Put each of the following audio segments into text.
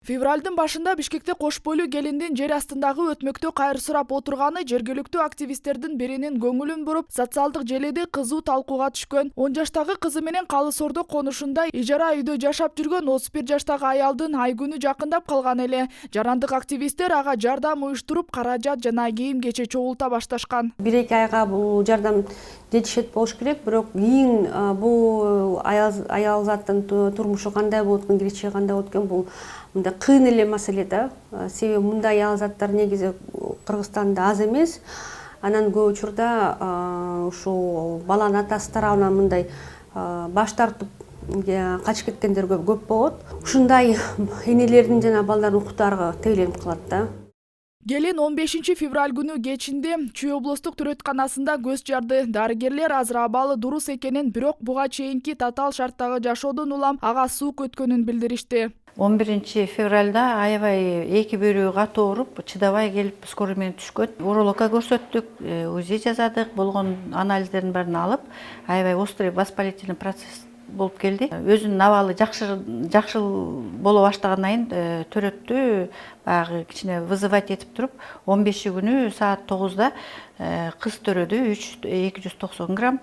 Февралдын башында Бишкекте кош бойлуу келиндин жер астындагы өтмөктө кайыр сурап отурганы жергиликтүү активисттердин биринин көңүлүн буруп, социалдык желеде кызуу талкууга түшкөн. 10 жаштагы кызы менен Калыс Ордо конушунда ижара үйдө жашап жүргөн 31 жаштагы аялдын айгүнү жакындап калган эле. Жарандык активисттер ага жардам уюштуруп, каражат жана кийим-кече чогулта башташкан. 1-2 айга бул жардам жетишет болуш керек, бирок кийин бул аял заттын турмушу кандай болот экен, киреше кандай болот экен, бул мындай кыйын эле маселе да. Себеби мындай аял заттар негизи Кыргызстанда аз эмес. Анан көп учурда ушул баланын атасы тарабынан мындай баш тартып качып кеткендер көп болот. Ушундай энелердин жана балдардын укуктары тейленип калат да. Келин 15 февраль күнү кечинде Чүй облустук төрөтканасында көз жарды. Дарыгерлер азыр абалы дурус экенин, бирок буга чейинки татаал шарттагы жашоодон улам ага суук өткөнүн билдиришти. 11 февралда аябай эки бүйрөгү катуу ооруп, чыдабай келип скорый менен түшкөн. Урологко көрсөттүк, УЗИ жасадык, болгон анализдердин баарын алып, аябай острый воспалительный процесс болуп келди. Өзүнүн абалы жакшы боло баштагандан кийин төрөттү баягы кичине вызывать этип туруп, 15 күнү саат 9да кыз төрөдү 290 грамм.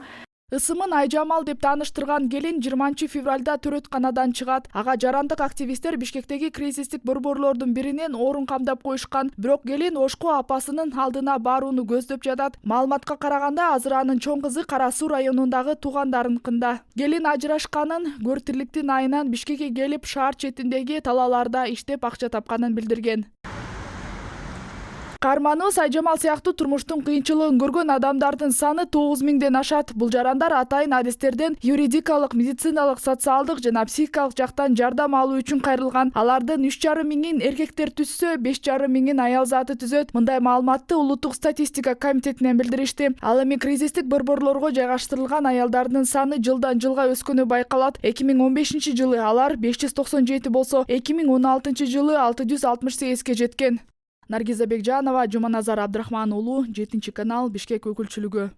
Ысымын Айжамал деп тааныштырган келин 20 февралда төрөтканадан чыгат. Ага жарандык активисттер Бишкектеги кризистик борборлордун биринен орун камдап коюшкан. Бирок келин ошко апасынын алдына барууну көздөп жатат. Маалыматка караганда азыр анын чоң кызы Кара Суу районундагы туугандарыныкында. Келин ажырашканын, көртирликтин айынан Бишкекке келип, шаар четиндеги талааларда иштеп акча тапканын билдирген. Каарманыбыз Айжамал сыяктуу турмуштун кыйынчылыгын көргөн адамдардын саны 9000ден ашат. Бул жарандар атайын адистерден юридикалык, медициналык, социалдык жана психикалык жактан жардам алуу үчүн кайрылган. Алардын 3,5 миңин эркектер түзсө, 5,5 миңин аял заты түзөт. Мындай маалыматты Улуттук статистика комитетинен билдиришти. Ал эми кризистик борборлорго жайгаштырылган аялдардын саны жылдан жылга өскөнү байкалат. 2015 жылы алар 597 болсо, 2016 жылы 668ге жеткен. Наргиза Бекжанова, Жуманазар Абдрахман уулу, 7 канал, Бишкек өкүлчүлүгү.